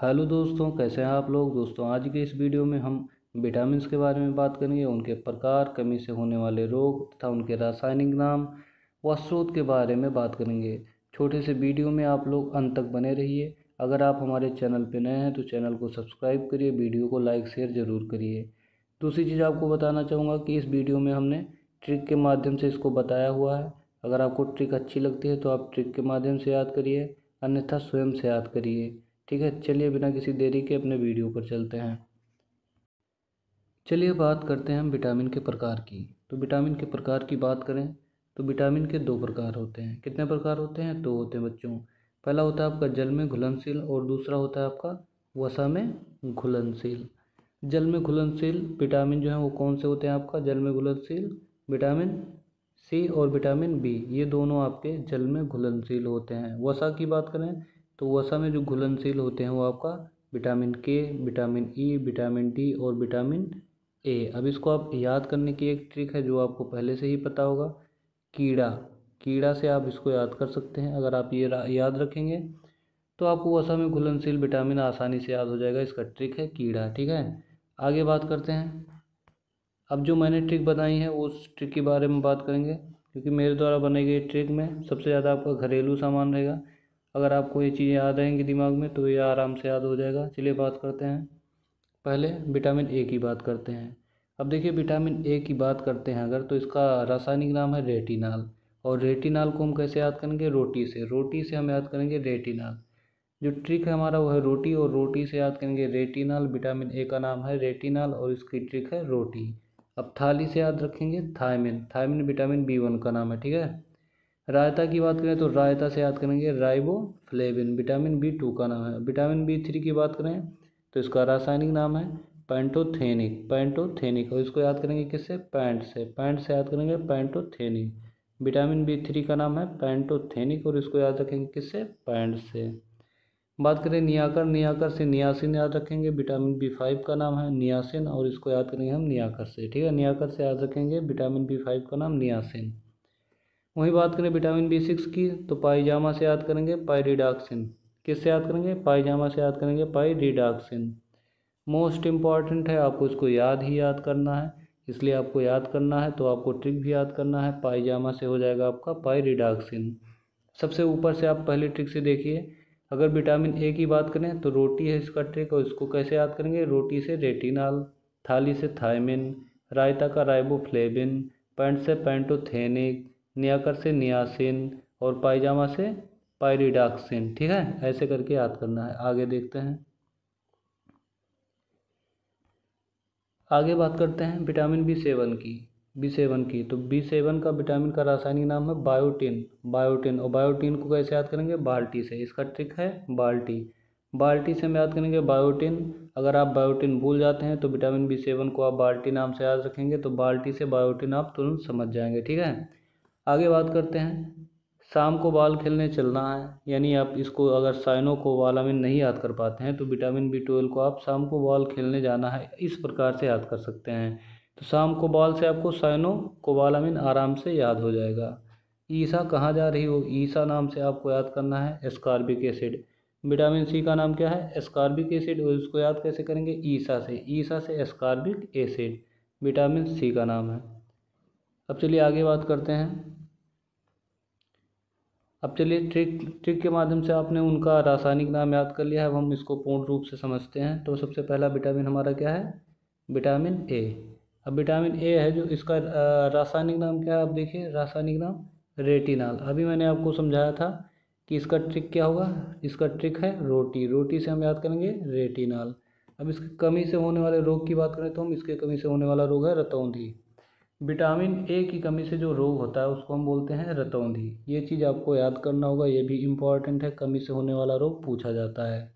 Hello दोस्तों, कैसे हैं आप लोग। दोस्तों, आज के इस वीडियो में हम विटामिन्स के बारे में बात करेंगे, उनके प्रकार, कमी से होने वाले रोग तथा उनके रासायनिक नाम व स्रोत के बारे में बात करेंगे। छोटे से वीडियो में आप लोग अंत तक बने रहिए। अगर आप हमारे चैनल पर नए हैं तो चैनल को सब्सक्राइब करिए, वीडियो को लाइक शेयर ज़रूर करिए। दूसरी चीज़ आपको बताना चाहूँगा कि इस वीडियो में हमने ट्रिक के माध्यम से इसको बताया हुआ है। अगर आपको ट्रिक अच्छी लगती है तो आप ट्रिक के माध्यम से याद करिए, अन्यथा स्वयं से याद करिए। ठीक है, चलिए बिना किसी देरी के अपने वीडियो पर चलते हैं। चलिए बात करते हैं हम विटामिन के प्रकार की। तो विटामिन के प्रकार की बात करें तो विटामिन के दो प्रकार होते हैं। कितने प्रकार होते हैं? दो होते हैं बच्चों। पहला होता है आपका जल में घुलनशील और दूसरा होता है आपका वसा में घुलनशील। जल में घुलनशील विटामिन जो है वो कौन से होते हैं? आपका जल में घुलनशील विटामिन सी और विटामिन बी, ये दोनों आपके जल में घुलनशील होते हैं। वसा की बात करें तो वसा में जो घुलनशील होते हैं वो आपका विटामिन के, विटामिन ई, विटामिन डी और विटामिन ए। अब इसको आप याद करने की एक ट्रिक है जो आपको पहले से ही पता होगा। कीड़ा, कीड़ा से आप इसको याद कर सकते हैं। अगर आप ये याद रखेंगे तो आपको वसा में घुलनशील विटामिन आसानी से याद हो जाएगा। इसका ट्रिक है कीड़ा। ठीक है, आगे बात करते हैं। अब जो मैंने ट्रिक बताई है उस ट्रिक के बारे में बात करेंगे, क्योंकि मेरे द्वारा बनाई गई ट्रिक में सबसे ज़्यादा आपका घरेलू सामान रहेगा। अगर आपको ये चीज़ें याद रहेंगी दिमाग में तो ये आराम से याद हो जाएगा। चलिए बात करते हैं। पहले विटामिन ए की बात करते हैं। अब देखिए, विटामिन ए की बात करते हैं अगर, तो इसका रासायनिक नाम है रेटिनाल। और रेटिनाल को हम कैसे याद करेंगे? रोटी से। रोटी से हम याद करेंगे रेटिनाल। जो ट्रिक है हमारा वो है रोटी, और रोटी से याद करेंगे रेटिनाल। विटामिन ए का नाम है रेटिनाल और इसकी ट्रिक है रोटी। अब थाली से याद रखेंगे थायमिन। थायमिन विटामिन बी1 का नाम है। ठीक है, रायता की बात करें तो रायता से याद करेंगे राइबोफ्लेविन। विटामिन बी2 का नाम है। विटामिन बी3 की बात करें तो इसका रासायनिक नाम है पैंटोथेनिक। पैंटोथेनिक, और इसको याद करेंगे किससे? पैंट से। पैंट से याद करेंगे पैंटोथेनिक। विटामिन बी3 का नाम है पैंटोथेनिक और इसको याद रखेंगे किससे? पैंट से। बात करें नियाकर, नियाकर से नियासिन याद रखेंगे। विटामिन बी5 का नाम है नियासिन और इसको याद करेंगे हम नियाकर से। ठीक है, नियाकर से याद रखेंगे विटामिन बी5 का नाम नियासिन। वहीं बात करें विटामिन बी6 की तो पाइजामा से याद करेंगे पायरिडॉक्सिन। किससे याद करेंगे? पाइजामा से याद करेंगे पायरिडॉक्सिन। मोस्ट इम्पॉर्टेंट है, आपको इसको याद ही याद करना है, इसलिए आपको याद करना है तो आपको ट्रिक भी याद करना है। पाइजामा से हो जाएगा आपका पायरिडॉक्सिन। सबसे ऊपर से आप पहले ट्रिक से देखिए। अगर विटामिन ए की बात करें तो रोटी है इसका ट्रिक, और इसको कैसे याद करेंगे? रोटी से रेटिनाल, थाली से थायमिन, रायता का राइबोफ्लेविन, पैंट से पैंटोथेनिक, नियाकर से नियासिन और पायजामा से पायरिडॉक्सिन। ठीक है, ऐसे करके याद करना है। आगे देखते हैं। आगे बात करते हैं विटामिन बी7 की। बी7 की तो बी7 का विटामिन का रासायनिक नाम है बायोटिन। बायोटिन, और बायोटिन को कैसे याद करेंगे? बाल्टी से। इसका ट्रिक है बाल्टी। बाल्टी से हम याद करेंगे बायोटिन। अगर आप बायोटिन भूल जाते हैं तो विटामिन बी7 को आप बाल्टी नाम से याद रखेंगे तो बाल्टी से बायोटिन आप तुरंत समझ जाएंगे। ठीक है, आगे बात करते हैं। शाम को बाल खेलने चलना है, यानी आप इसको अगर साइनो कोबालामिन नहीं याद कर पाते हैं तो विटामिन बी12 को आप शाम को बाल खेलने जाना है इस प्रकार से याद कर सकते हैं। तो शाम को बाल से आपको साइनो कोबालामिन आराम से याद हो जाएगा। ईसा कहाँ जा रही हो? ईसा नाम से आपको याद करना है एस्कॉर्बिक एसिड। विटामिन सी का नाम क्या है? एस्कॉर्बिक एसिड, और इसको याद कैसे करेंगे? ईसा से। ईसा से एस्कॉर्बिक एसिड विटामिन सी का नाम है। अब चलिए आगे बात करते हैं। अब चलिए ट्रिक ट्रिक के माध्यम से आपने उनका रासायनिक नाम याद कर लिया है। अब हम इसको पूर्ण रूप से समझते हैं। तो सबसे पहला विटामिन हमारा क्या है? Vitamin A. अब विटामिन ए है जो इसका रासायनिक नाम क्या है? आप देखिए, रासायनिक नाम रेटिनाल। अभी मैंने आपको समझाया था कि इसका ट्रिक क्या होगा। इसका ट्रिक है रोटी। रोटी से हम याद करेंगे रेटिनाल। अब इसकी कमी से होने वाले रोग की बात करें तो हम इसके कमी से होने वाला रोग है रतौंधी। विटामिन ए की कमी से जो रोग होता है उसको हम बोलते हैं रतौंधी। ये चीज़ आपको याद करना होगा, ये भी इम्पॉर्टेंट है। कमी से होने वाला रोग पूछा जाता है।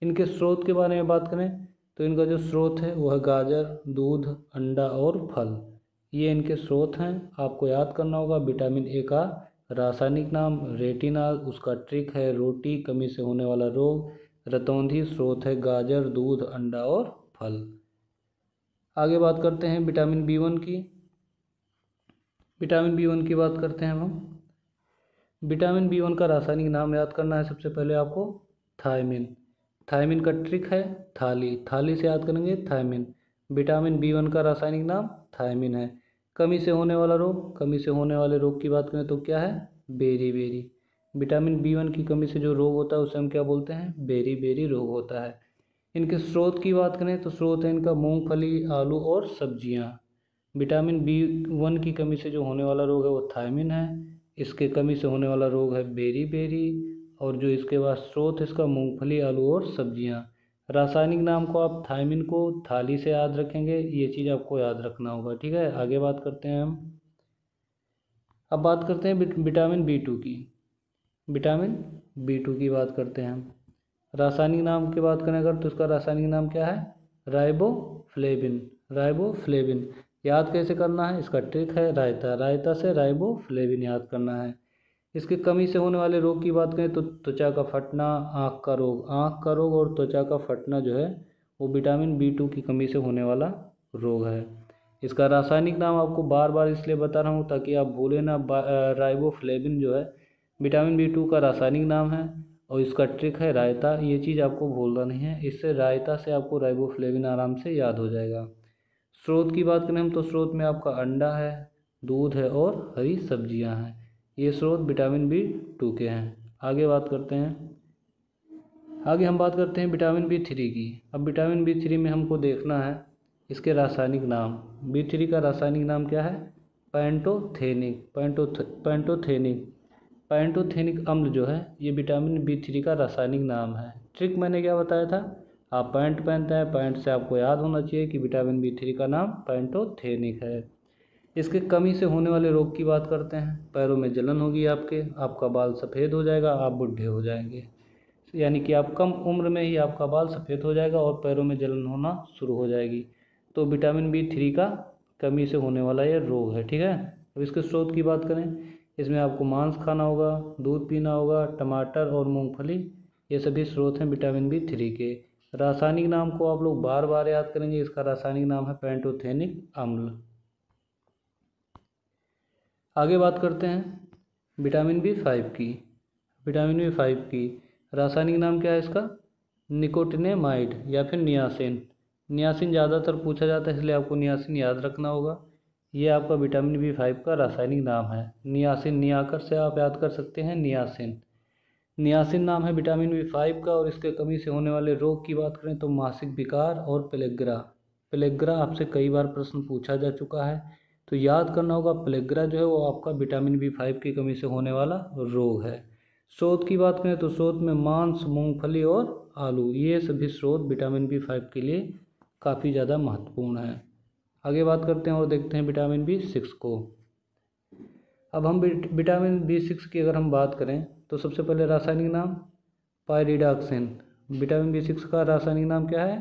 इनके स्रोत के बारे में बात करें तो इनका जो स्रोत है वो है गाजर, दूध, अंडा और फल। ये इनके स्रोत हैं। आपको याद करना होगा विटामिन ए का रासायनिक नाम रेटिनाल, उसका ट्रिक है रोटी, कमी से होने वाला रोग रतौंधी, स्रोत है गाजर, दूध, अंडा और फल। आगे बात करते हैं विटामिन बी1 की। विटामिन बी1 की बात करते हैं हम। विटामिन बी1 का रासायनिक नाम याद करना है सबसे पहले आपको थायमिन। थायमिन का ट्रिक है थाली, थाली से याद करेंगे थायमिन। विटामिन B1 का रासायनिक नाम थायमिन है। कमी से होने वाला रोग, कमी से होने वाले रोग की बात करें तो क्या है, बेरी बेरी। विटामिन B1 की कमी से जो रोग होता है उसे हम क्या बोलते हैं, बेरी बेरी रोग होता है। इनके स्रोत की बात करें तो स्रोत है इनका मूंगफली, आलू और सब्जियां। विटामिन B1 की कमी से जो होने वाला रोग है वो थायमिन है, इसके कमी से होने वाला रोग है बेरी बेरी, और जो इसके बाद स्रोत इसका मूंगफली, आलू और सब्जियां। रासायनिक नाम को आप थायमिन को थाली से याद रखेंगे, ये चीज़ आपको याद रखना होगा, ठीक है। आगे बात करते हैं हम। अब बात करते हैं विटामिन B2 की। विटामिन B2 की बात करते हैं हम। रासायनिक नाम की बात करें अगर तो इसका रासायनिक नाम क्या है, राइबोफ्लेविन। राइबोफ्लेविन याद कैसे करना है, इसका ट्रिक है रायता, रायता से राइबोफ्लेविन याद करना है। इसकी कमी से होने वाले रोग की बात करें तो त्वचा का फटना, आँख का रोग। आँख का रोग और त्वचा का फटना जो है वो विटामिन B2 की कमी से होने वाला रोग है। इसका रासायनिक नाम आपको बार बार इसलिए बता रहा हूँ ताकि आप भूलें ना। राइबोफ्लेविन जो है विटामिन B2 का रासायनिक नाम है और इसका ट्रिक है रायता, ये चीज़ आपको भूलना नहीं है। इससे रायता से आपको राइबोफ्लेविन आराम से याद हो जाएगा। स्रोत की बात करें हम तो स्रोत में आपका अंडा है, दूध है और हरी सब्जियां हैं। ये स्रोत विटामिन B2 के हैं। आगे बात करते हैं, आगे हम बात करते हैं विटामिन B3 की। अब विटामिन B3 में हमको देखना है इसके रासायनिक नाम। B3 का रासायनिक नाम क्या है, पैंटोथेनिक। पैंटोथेनिक अम्ल जो है ये विटामिन B3 का रासायनिक नाम है। ट्रिक मैंने क्या बताया था, आप पैंट पहनते हैं, पैंट से आपको याद होना चाहिए कि विटामिन B3 का नाम पैंटोथेनिक है। इसके कमी से होने वाले रोग की बात करते हैं। पैरों में जलन होगी आपके, आपका बाल सफ़ेद हो जाएगा, आप बूढ़े हो जाएंगे, यानी कि आप कम उम्र में ही आपका बाल सफ़ेद हो जाएगा और पैरों में जलन होना शुरू हो जाएगी। तो विटामिन B3 का कमी से होने वाला ये रोग है, ठीक है। अब इसके स्रोत की बात करें, इसमें आपको मांस खाना होगा, दूध पीना होगा, टमाटर और मूंगफली, ये सभी स्रोत हैं विटामिन B3 के। रासायनिक नाम को आप लोग बार बार याद करेंगे, इसका रासायनिक नाम है पैंटोथेनिक अम्ल। आगे बात करते हैं विटामिन B5 की। विटामिन B5 की रासायनिक नाम क्या है इसका, निकोटिनेमाइड या फिर नियासिन। नियासिन ज़्यादातर पूछा जाता है इसलिए आपको नियासिन याद रखना होगा। ये आपका विटामिन B5 का रासायनिक नाम है। नियासिन, नियाकर से आप याद कर सकते हैं नियासिन। नियासिन नाम है विटामिन B5 का। और इसके कमी से होने वाले रोग की बात करें तो मासिक विकार और पेलेग्रा। पेलेग्रा आपसे कई बार प्रश्न पूछा जा चुका है, तो याद करना होगा। पेलेग्रा जो है वो आपका विटामिन B5 की कमी से होने वाला रोग है। स्रोत की बात करें तो स्रोत में मांस, मूंगफली और आलू, ये सभी स्रोत विटामिन B5 के लिए काफ़ी ज़्यादा महत्वपूर्ण है। आगे बात करते हैं और देखते हैं विटामिन B6 को। अब हम विटामिन B6 की अगर हम बात करें तो सबसे पहले रासायनिक नाम पायरिडॉक्सिन। विटामिन B6 का रासायनिक नाम क्या है,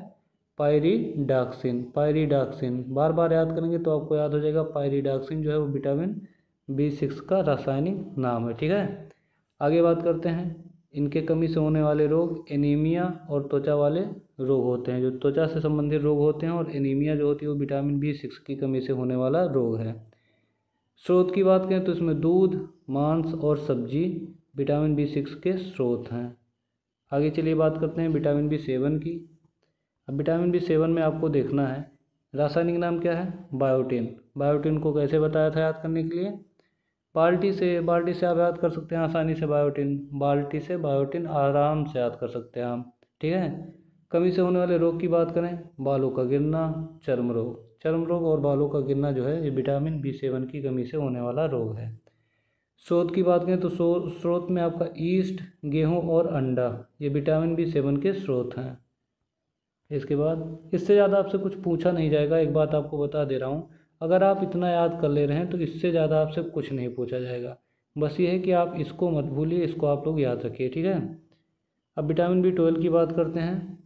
पायरिडॉक्सिन। पायरिडॉक्सिन बार बार याद करेंगे तो आपको याद हो जाएगा। पायरिडॉक्सिन जो है वो विटामिन B6 का रासायनिक नाम है, ठीक है। आगे बात करते हैं, इनके कमी से होने वाले रोग एनीमिया और त्वचा वाले रोग होते हैं। जो त्वचा से संबंधित रोग होते हैं, और एनीमिया जो होती है वो विटामिन B6 की कमी से होने वाला रोग है। स्रोत की बात करें तो इसमें दूध, मांस और सब्जी विटामिन B6 के स्रोत हैं। आगे चलिए बात करते हैं विटामिन B7 की। अब विटामिन B7 में आपको देखना है रासायनिक नाम क्या है, बायोटिन। बायोटिन को कैसे बताया था याद करने के लिए, बाल्टी से आप याद कर सकते हैं आसानी से बायोटिन। बाल्टी से बायोटिन आराम से याद कर सकते हैं आप, ठीक है। कमी से होने वाले रोग की बात करें, बालों का गिरना, चर्म रोग। चर्म रोग और बालों का गिरना जो है ये विटामिन B7 की कमी से होने वाला रोग है। स्रोत की बात करें तो स्रोत में आपका ईस्ट, गेहूं और अंडा, ये विटामिन B7 के स्रोत हैं। इसके बाद इससे ज़्यादा आपसे कुछ पूछा नहीं जाएगा, एक बात आपको बता दे रहा हूँ। अगर आप इतना याद कर ले रहे हैं तो इससे ज़्यादा आपसे कुछ नहीं पूछा जाएगा। बस ये है कि आप इसको मत भूलिए, इसको आप लोग याद रखिए, ठीक है। अब विटामिन B12 की बात करते हैं,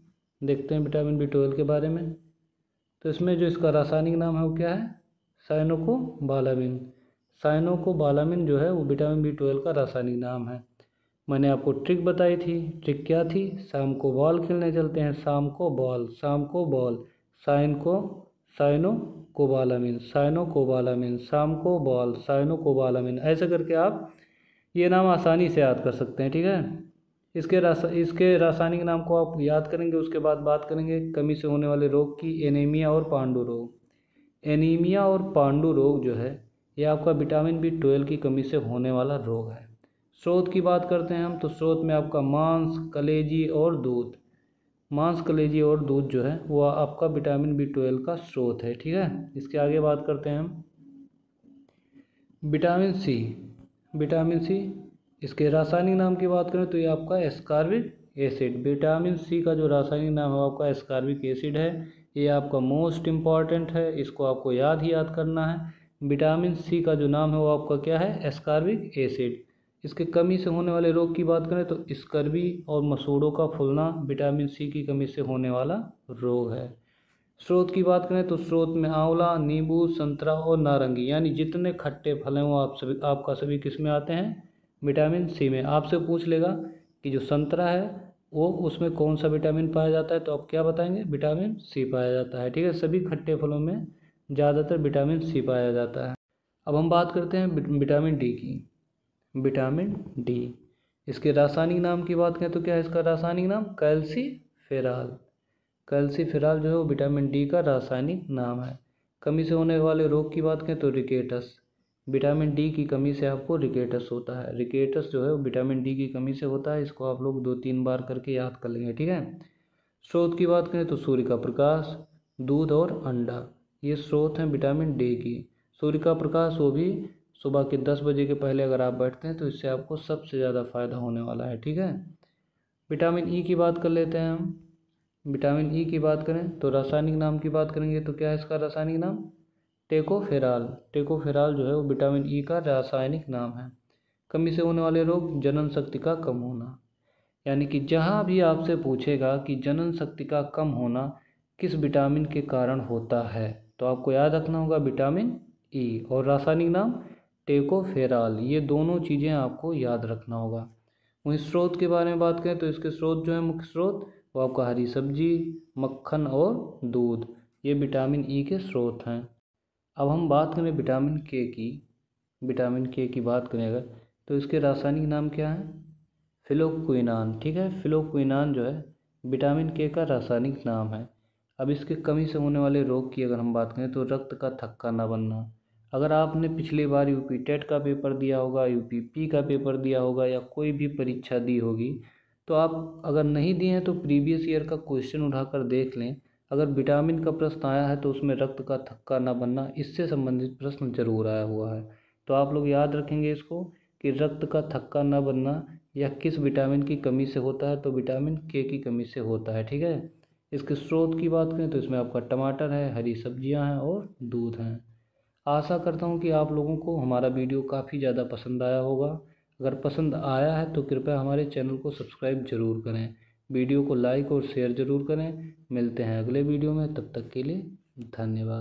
देखते हैं विटामिन B12 के बारे में। तो इसमें जो इसका रासायनिक नाम है वो क्या है, साइनोकोबालामिन। साइनोकोबालामिन जो है वो विटामिन B12 का रासायनिक नाम है। मैंने आपको ट्रिक बताई थी, ट्रिक क्या थी, शाम को बॉल खेलने चलते हैं, शाम को बॉल, शाम को बॉल, साइनोकोबालामिन, साइनोकोबालामिन, शाम को बॉल, साइनोकोबालामिन, ऐसे करके आप ये नाम आसानी से याद कर सकते हैं, ठीक है। इसके रासायनिक नाम को आप याद करेंगे। उसके बाद बात करेंगे कमी से होने वाले रोग की, एनीमिया और पांडु रोग। एनीमिया और पांडु रोग जो है ये आपका विटामिन B12 की कमी से होने वाला रोग है। स्रोत की बात करते हैं हम, तो स्रोत में आपका मांस, कलेजी और दूध। मांस, कलेजी और दूध जो है वो आपका विटामिन B12 का स्रोत है। ठीक है, इसके आगे बात करते हैं हम विटामिन सी। विटामिन सी, इसके रासायनिक नाम की बात करें तो ये आपका एस्कॉर्बिक एसिड। विटामिन सी का जो रासायनिक नाम है आपका एस्कॉर्बिक एसिड है। ये आपका मोस्ट इम्पॉर्टेंट है, इसको आपको याद करना है। विटामिन सी का जो नाम है वो आपका क्या है, एस्कॉर्बिक एसिड। इसके कमी से होने वाले रोग की बात करें तो स्कर्वी और मसूड़ों का फूलना विटामिन सी की कमी से होने वाला रोग है। स्रोत की बात करें तो स्रोत में आंवला, नींबू, संतरा और नारंगी, यानी जितने खट्टे फल हैं वो आपका सभी किस में आते हैं, विटामिन सी में। आपसे पूछ लेगा कि जो संतरा है वो उसमें कौन सा विटामिन पाया जाता है, तो आप क्या बताएंगे, विटामिन सी पाया जाता है। ठीक है, सभी खट्टे फलों में ज़्यादातर विटामिन सी पाया जाता है। अब हम बात करते हैं विटामिन डी की। विटामिन डी, इसके रासायनिक नाम की बात करें तो क्या है इसका रासायनिक नाम, कैल्सीफेरॉल। कैल्सीफेरॉल जो है वो विटामिन डी का रासायनिक नाम है। कमी से होने वाले रोग की बात करें तो रिकेटस। विटामिन डी की कमी से आपको रिकेटस होता है। रिकेटस जो है वो विटामिन डी की कमी से होता है। इसको आप लोग 2-3 बार करके याद कर लेंगे। ठीक है, स्रोत की बात करें तो सूर्य का प्रकाश, दूध और अंडा, ये स्रोत हैं विटामिन डी की। सूर्य का प्रकाश वो भी सुबह के 10 बजे के पहले अगर आप बैठते हैं तो इससे आपको सबसे ज़्यादा फायदा होने वाला है। ठीक है, विटामिन ई की बात कर लेते हैं हम। विटामिन ई की बात करें तो रासायनिक नाम की बात करेंगे तो क्या है इसका रासायनिक नाम, टेकोफेराल। टेकोफेराल जो है वो विटामिन ई का रासायनिक नाम है। कमी से होने वाले रोग, जनन शक्ति का कम होना, यानी कि जहाँ भी आपसे पूछेगा कि जनन शक्ति का कम होना किस विटामिन के कारण होता है, तो आपको याद रखना होगा विटामिन ई, और रासायनिक नाम टेकोफेराल। ये दोनों चीज़ें आपको याद रखना होगा। वहीं स्रोत के बारे में बात करें तो इसके स्रोत जो है, मुख्य स्रोत वो आपका हरी सब्जी, मक्खन और दूध, ये विटामिन ई के स्रोत हैं। अब हम बात करें विटामिन के की। विटामिन के की बात करें अगर तो इसके रासायनिक नाम क्या है, फिलोक्विनान। ठीक है, फिलोक्विनान जो है विटामिन के का रासायनिक नाम है। अब इसके कमी से होने वाले रोग की अगर हम बात करें तो रक्त का थक्का न बनना। अगर आपने पिछली बार यूपी टेट का पेपर दिया होगा, यूपीपी का पेपर दिया होगा या कोई भी परीक्षा दी होगी, तो आप अगर नहीं दिए हैं तो प्रीवियस ईयर का क्वेश्चन उठाकर देख लें। अगर विटामिन का प्रश्न आया है तो उसमें रक्त का थक्का न बनना, इससे संबंधित प्रश्न जरूर आया हुआ है। तो आप लोग याद रखेंगे इसको कि रक्त का थक्का न बनना या किस विटामिन की कमी से होता है, तो विटामिन के की कमी से होता है। ठीक है, इसके स्रोत की बात करें तो इसमें आपका टमाटर है, हरी सब्जियां हैं और दूध हैं। आशा करता हूं कि आप लोगों को हमारा वीडियो काफ़ी ज़्यादा पसंद आया होगा। अगर पसंद आया है तो कृपया हमारे चैनल को सब्सक्राइब जरूर करें, वीडियो को लाइक और शेयर ज़रूर करें। मिलते हैं अगले वीडियो में, तब तक के लिए धन्यवाद।